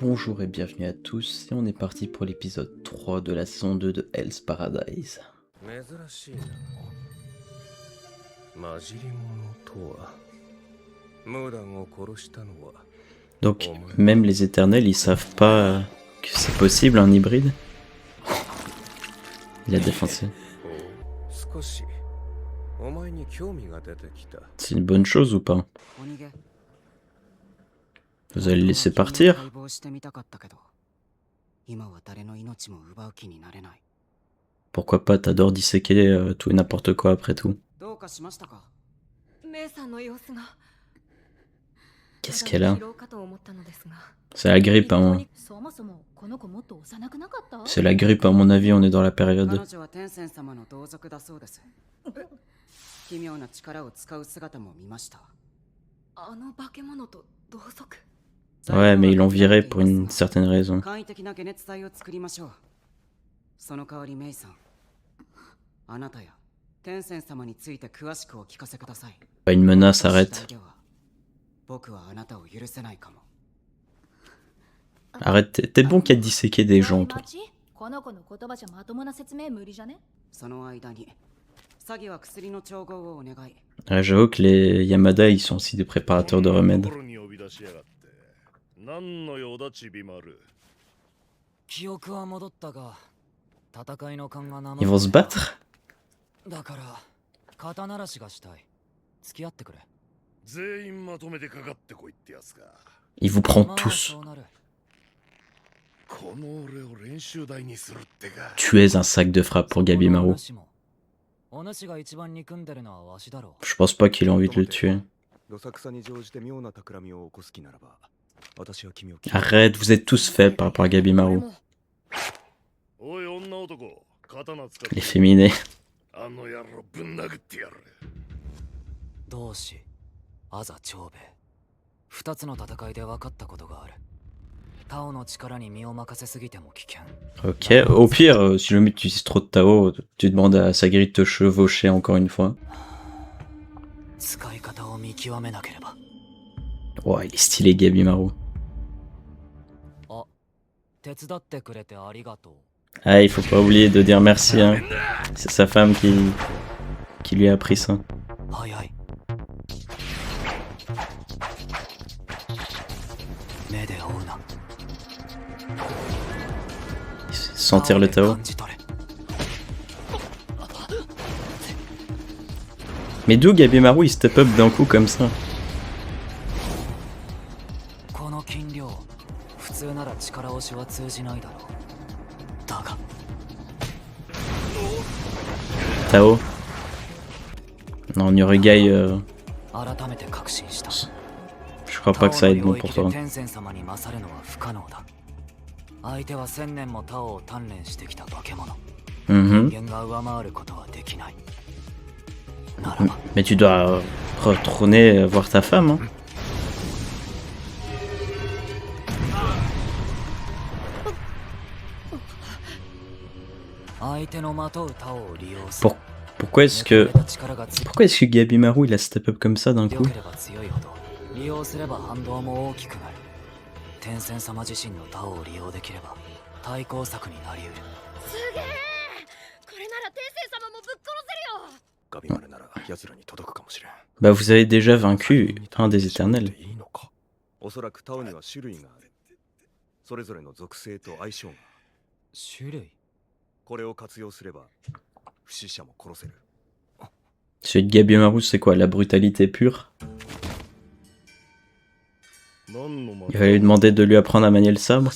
Bonjour et bienvenue à tous, et on est parti pour l'épisode 3 de la saison 2 de Hell's Paradise. Donc, même les éternels, ils savent pas que c'est possible un hybride. Il a défoncé. C'est une bonne chose ou pas? Vous allez le laisser partir? Pourquoi pas, t'adores disséquer tout et n'importe quoi après tout. Qu'est-ce qu'elle a? C'est la grippe, hein. C'est la grippe, à mon avis, on est dans la période. Ouais, mais ils l'ont viré pour une certaine raison. Pas une menace, arrête. Arrête, t'es bon qu'à disséquer des gens, toi. Ouais, j'avoue que les Yamada, ils sont aussi des préparateurs de remèdes. Ils vont se battre? Ils vous prennent tous. Tu es un sac de frappe pour Gabimaru. Je pense pas qu'il ait envie de le tuer. Arrête, vous êtes tous faits par rapport à Gabimaru. L'efféminé. Ok, au pire, si jamais tu utilises trop de Tao, tu demandes à Sagiri de te chevaucher encore une fois. Oh, il est stylé Gabimaru. Ah, il faut pas oublier de dire merci, hein. C'est sa femme qui lui a appris ça. Sentir le Tao. Mais d'où Gabimaru il step up d'un coup comme ça? Tao. Non, Nyoregai, je crois pas que ça va être bon pour toi. Mais tu dois retourner voir ta femme, hein. Pourquoi est-ce que Gabimaru il a step up comme ça d'un coup? Bah vous avez déjà vaincu un des éternels. Celui de Gabimaru c'est quoi, la brutalité pure? Il va lui demander de lui apprendre à manier le sabre.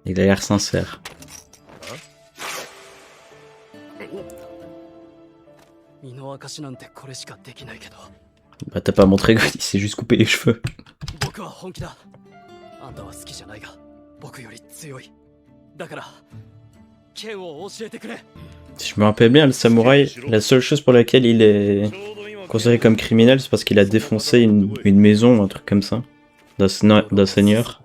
Il a l'air sincère. Bah t'as pas montré qu'il s'est juste coupé les cheveux. Si je me rappelle bien, le samouraï, la seule chose pour laquelle il est considéré comme criminel, c'est parce qu'il a défoncé une maison, un truc comme ça, d'un seigneur.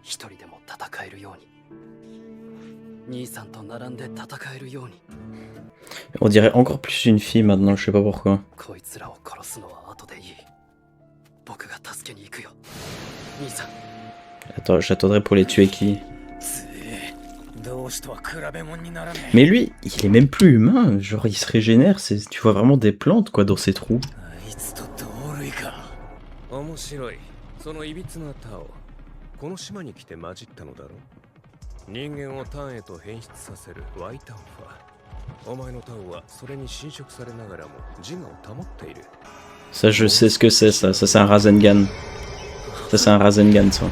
一人でも戦えるように。兄さんと並んで戦えるように。 On dirait encore plus une fille maintenant, je sais pas pourquoi. こいつらを殺すのは後でいい。僕が助けに行くよ。兄さん。 Attends, j'attendrai pour les tuer qui? つえ、どうしては比べ物にならねえ。 Mais lui, il est même plus humain, genre il se régénère, tu vois vraiment des plantes quoi dans ses trous. あいつと同類か。面白い。そのいびつなタオ、この島に来て混じったのだろ。人間をターンへと変質させるワイタンファ。お前のタオはそれに侵食されながらも自我を保っている。 Ça je sais ce que c'est ça c'est un Rasengan. Ça c'est un Rasengan ça.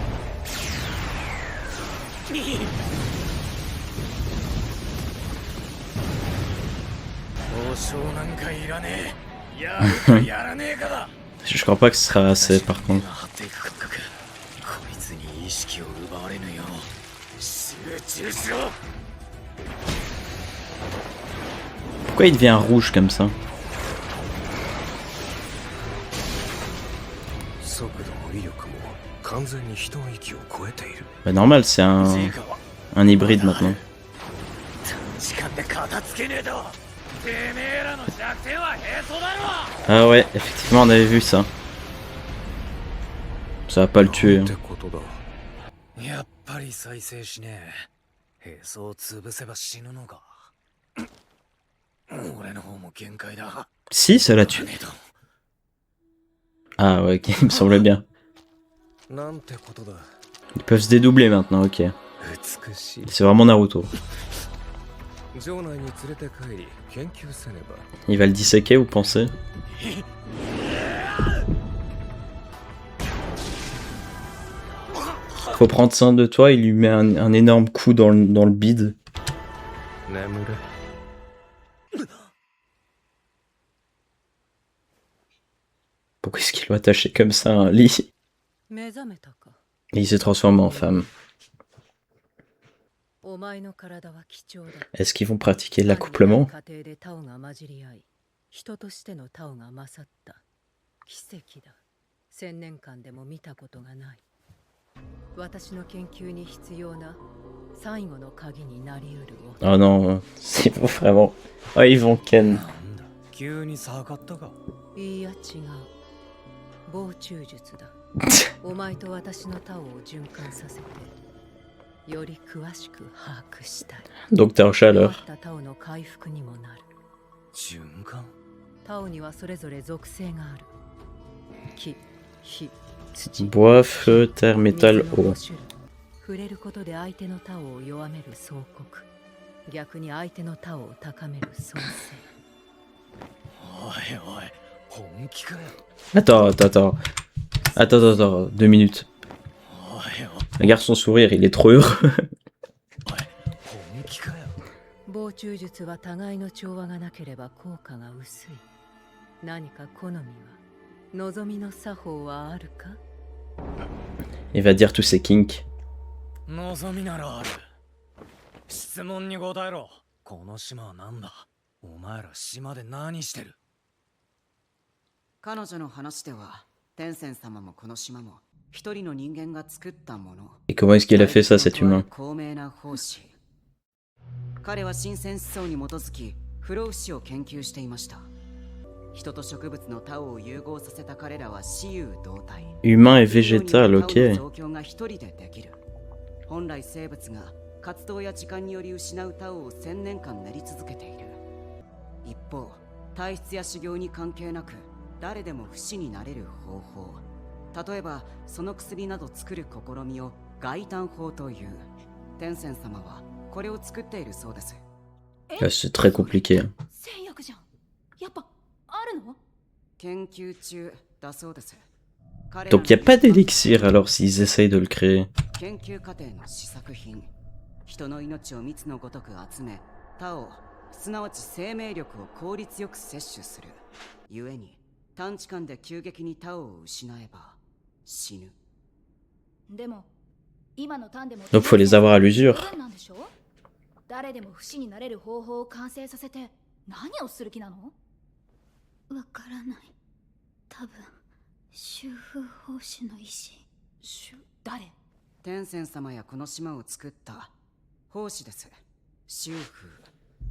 交渉なんかいらねえ。やるかやらねえかだ。 Je crois pas que ce sera assez par contre. 張っていく感覚。こいつに意識を奪われぬよう集中しろ。 Pourquoi il devient rouge comme ça? 速度も威力も完全に人の域を超えている。 Bah normal, c'est un hybride maintenant. 時間で片付けねえと。てめえらの弱点はへそだろ。 Ah ouais, effectivement on avait vu ça. Ça va pas le tuer. なんて Hein. ことだ。やっぱり再生しねえ。へそを潰せば死ぬのか。俺の方も限界だ。 Si, ça l'a tué. ねえと。 Ah ouais, ok, il me semblait bien. なんてことだ。 Ils peuvent se dédoubler maintenant, ok. 美しい。 C'est vraiment Naruto. 城内に連れて帰り研究せねば。 Il va le disséquer, vous pensez? Faut prendre soin de toi, il lui met un énorme coup dans le bide. 眠れ。 Pourquoi est-ce qu'il doit attacher comme ça un lit? Et il s'est transformé en femme. Est-ce qu'ils vont pratiquer l'accouplement? 人としてのタオが勝った奇跡だ。千年間でも見たことがない。私の研究に必要な最後の鍵になりうる。 Oh non, c'est vraiment... Oh, ils vont Ken. 急に下がったか。いいや違う。防虫術だ。お前と私のタオを循環させて、より詳しく把握したい。 Donc t'es en chaleur. タオの回復にもなる。循環。タオにはそれぞれ属性がある。木、火、土。 Bois, feu, terre, métal, eau. 触れることで相手のタオを弱める総国。逆に相手のタオを高める創生。おいおい、本気かよ。 Attends, 2 minutes. おいおい、 Regarde son sourire, il est trop heureux. 本気かよ。防虫術は互いの調和がなければ効果が薄い。何か好みは、望みの作法はあるか？ Il va dire tous ses kinks. 望みならある。質問に答えろ。この島は何だ？お前ら島で何してる？彼女の話では、天仙様もこの島も一人の人間が作ったもの。 Et comment est-ce qu'il a fait ça, cet humain? 高名な法師。彼は新鮮思想に基づき不老不死を研究していました。人と植物のタオを融合させた彼らは雌雄同体。 Humain et végétal, ok. 増強が一人でできる。本来生物が活動や時間により失うタオを1000年間練り続けている。一方、体質や修行に関係なく誰でも不死になれる方法。例えば、その薬など作る試みを外炭法という。天仙様はこれを作っているそうです。 Ah, c'est très compliqué. Hein. 戦薬じゃん。やっぱあるの？研究中だそうです。 Donc il n'y a pas d'élixir alors s'ils essayent de le créer. 研究過程の試作品。人の命を蜜のごとく集め、他をすなわち生命力を効率よく摂取する。故に短時間で急激に他を失えば死ぬ。でも今のタンでも Donc faut les avoir à l'usure. 誰でも不死になれる方法を完成させて何をする気なの？わからない。多分修復方針の意志。誰？天仙様やこの島を作った法師です。修風、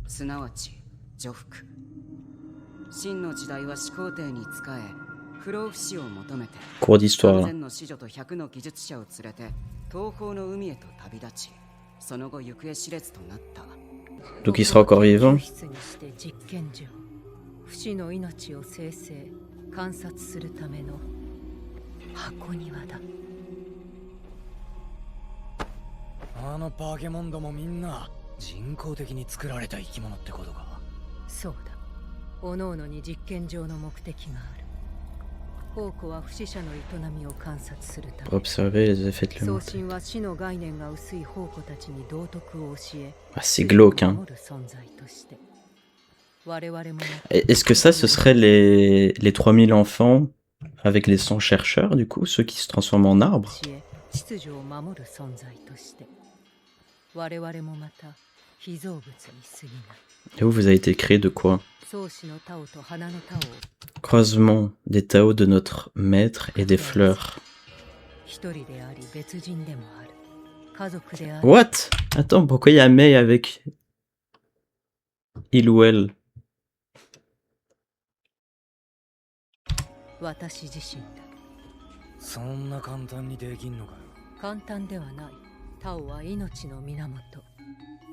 すなわち女服。真の時代は始皇帝に仕え、不老不死を求めて Cours d'histoire là. 3000の子女と100の技術者を連れて東方の海へと旅立ち、その後行方知れずとなった。 Donc il sera encore vivant. 室にして実験所、不死の命を生成観察するための箱庭だ。あのバケモンどもみんな人工的に作られた生き物ってことか。そうだ。各々に実験上の目的がある。宝庫は不死者の営みを観察するため。 Observer les effets de la 送 mort. 信は死の概念が薄い宝庫たちに道徳を教え、 Ah, c'est glauque, hein. 守る存在として。我々も Est-ce que ça, ce serait les 3000 enfants avec les 100 chercheurs, du coup, ceux qui se transforment en arbres? 教え、秩序を守る存在として。我々もまた被造物に過ぎない。 Et vous avez été créé de quoi? 創始のタオと花のタオを Croisement des Tao de notre maître et des fleurs. 一人であり別人でもある。家族である。 What? Attends, pourquoi il y a Mei avec il ou elle? 私自身だ。そんな簡単にできんのかよ。簡単ではない。タオは命の源。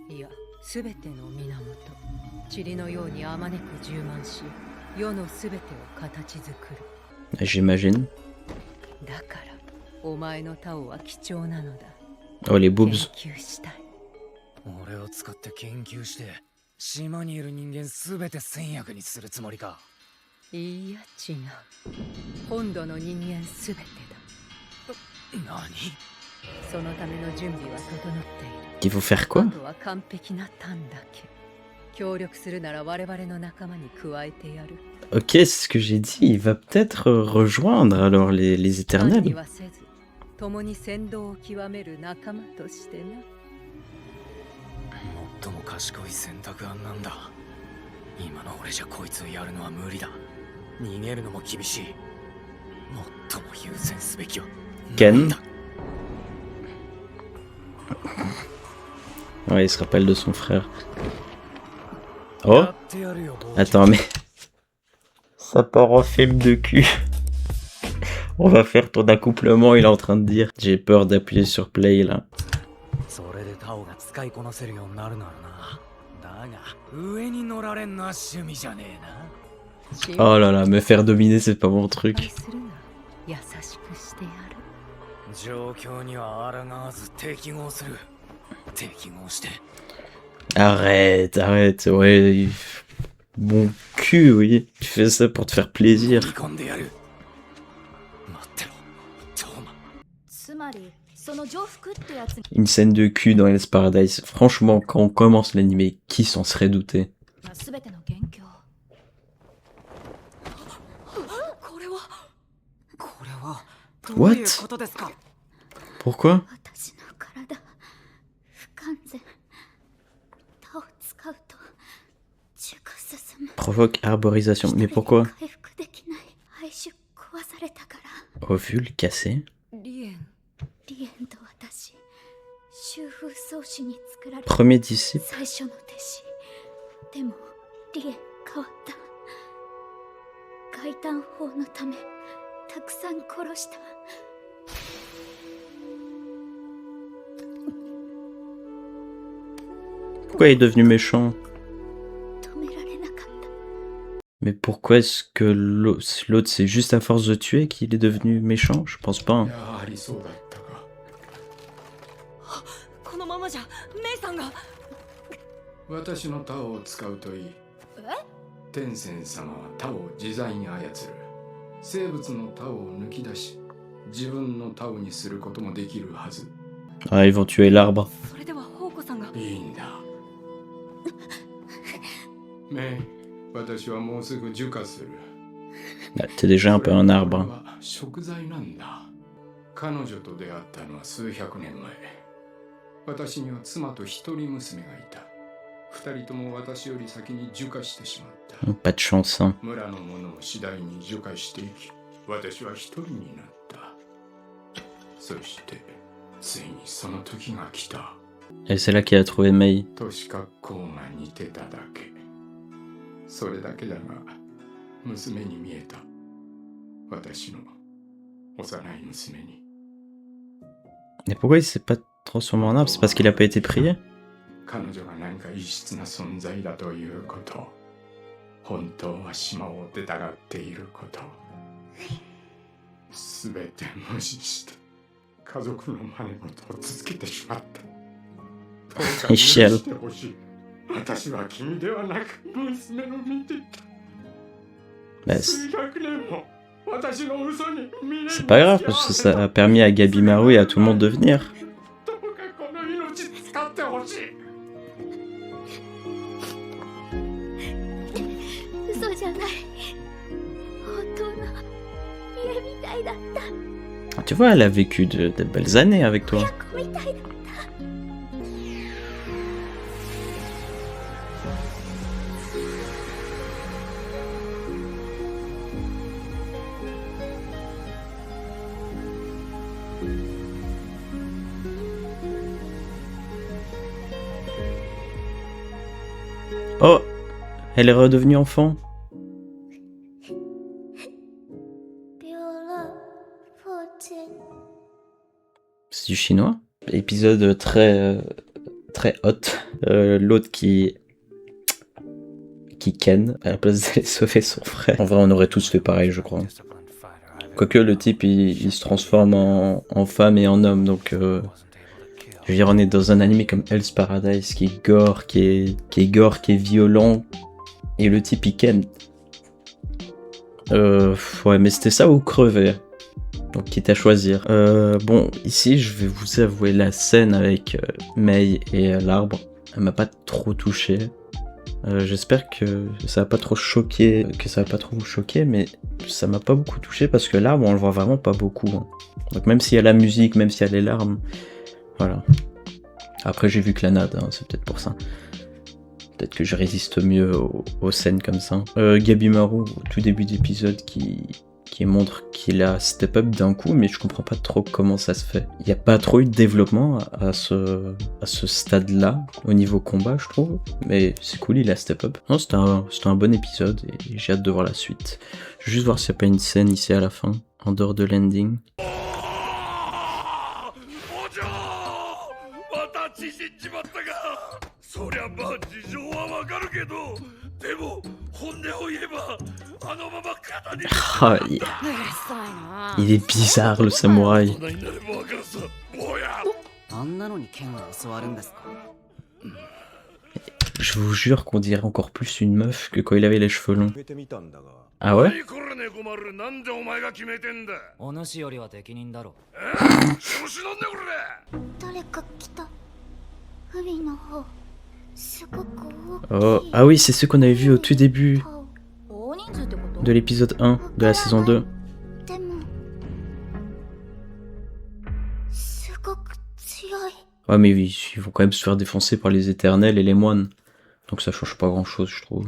いや、すべての源。塵のようにあまねく充満し、世のすべてを形作る。 J'imagine. だから、お前のタオは貴重なのだ。 Oh, les 研 boobs. 究したい。俺を使って研究して島にいる人間すべて戦薬にするつもりか。いや、違う。本土の人間すべてだ。何？そのための準備は整っている。 Il faut faire あ quoi? とは完璧なタンだけ。協力するなら我々の仲間に加えてやる。 Ok, c'est ce que j'ai dit. Il va peut-être rejoindre alors les 単に éternels. はせず、共に先導を極める仲間としてな。最も賢い選択案なんだ。今の俺じゃこいつをやるのは無理だ。逃げるのも厳しい。最も優先すべきは Ken. なんだ。 Ouais, il se rappelle de son frère. や Oh, ってやるよ、冒険 attends, mais ça part en film de cul. On va faire ton accouplement, il est en train de dire. J'ai peur d'appuyer sur play là. それでタオが使いこなせるようになるならな。だが上に乗られんのは趣味じゃねえな。 Oh là là, me faire dominer, c'est pas mon 愛 truc. するが優しくしてやる。状況には抗わず適合する。適合して。 Arrête, arrête, ouais. Mon cul, oui. Tu fais ça pour te faire plaisir. 見込んでやる。待ってろ、トーマ。つまりその上服ってやつに Une scène de cul dans Hell's Paradise. Franchement, quand on commence l'animé, qui s'en serait douté? 全ての元凶。これはこれはどういう What? ことですか？ Pourquoi? 私の体不完全。他を使うと熟進む。 Provoque arborisation. Mais pourquoi? 回復できない愛種壊されたから。 Ovule cassé. リエン、リエンと私、修風宗師に作られた Premier disciple. 最初の弟子。でもリエン変わった。外炭法のためたくさん殺した。 Pourquoi il est devenu méchant? 止められなかった。 Mais pourquoi est-ce que l'autre c'est juste à force de tuer qu'il est devenu méchant? Je pense pas. Hein. やはりそうだったか。このままじゃ姉さんが。私のタオを使うといい。天仙様はタオを自在に操る。生物のタオを抜き出し、自分のタオにすることもできるはず。 Ah, ils vont tuer l'arbre. それでは宝庫さんが。いいんだ。メイ、私はもうすぐ受化する。 Ah, t'es déjà un peu un arbre. これ Hein. は食材なんだ。彼女と出会ったのは数百年前。私には妻と一人娘がいた。二人とも私より先に受化してしまった。 Pas de chance. Hein. 村の者を次第に除化していき、私は一人になった。そしてついにその時が来た。 Et c'est là qu'il a trouvé Mei. 年格好が似てただけ。それだけだが、娘に見えた。私の幼い娘に。 Et pourquoi il s'est pas transformé en arbre? C'est parce qu'il a pas été prié? 彼女が何か異質な存在だということ。本当は島を出たがっていること。すべて無視して、家族の真似事を続けてしまった。どうか許してほしい。私は君ではなく娘を見ていた。 Bah, 数百年も私の嘘に未練に c'est pas grave parce que ça a permis à Gabimaru et à tout le monde de venir. どうかこの命使ってほしい。嘘じゃない。本当の家みたいだった。 Tu vois, elle a vécu de belles années avec toi. 親子みたいだった。 Oh, elle est redevenue enfant. C'est du chinois. Épisode très hot. L'autre qui ken à la place d'aller sauver son frère. En vrai, on aurait tous fait pareil, je crois. Quoique le type, il se transforme en femme et en homme, donc... Je veux dire, on est dans un anime comme Hell's Paradise qui est gore, qui est violent, et le type il ken. Ouais, mais c'était ça ou crever. Donc quitte à choisir. Bon, ici je vais vous avouer la scène avec Mei et l'arbre. Elle m'a pas trop touché. J'espère que ça va pas trop choquer, mais ça m'a pas beaucoup touché parce que l'arbre on le voit vraiment pas beaucoup. Hein. Donc même s'il y a la musique, même s'il y a les larmes. Voilà. Après j'ai vu Clannad, hein, c'est peut-être pour ça. Peut-être que je résiste mieux aux scènes comme ça. Gabimaru, au tout début d'épisode, qui montre qu'il a step up d'un coup, mais je comprends pas trop comment ça se fait. Il n'y a pas trop eu de développement à ce stade-là, au niveau combat, je trouve. Mais c'est cool, il a step up. Non, c'était un bon épisode, et j'ai hâte de voir la suite. Je vais juste voir s'il n'y a pas une scène ici à la fin, en dehors de l'ending. そりゃまあ事情はわかるけど、でも本音を言えばあのまま肩に Ah, il est bizarre le samouraï. あんなのに剣を教わるんですか？ Je vous jure qu'on dirait encore plus une meuf que quand il avait les cheveux longs. Ah ouais? なんでお前が決めてんだ。お主よりは適任だろ。調子乗んねこれ。誰か来た。海の方。すごく大きい。 Oh, ah oui, c'est ce qu'on avait vu au tout début 大人数ってこと？ de l'épisode 1 de la saison 2. でもすごく強い。 Ouais, mais ils vont quand même se faire défoncer par les éternels et les moines. Donc ça change pas grand chose, je trouve.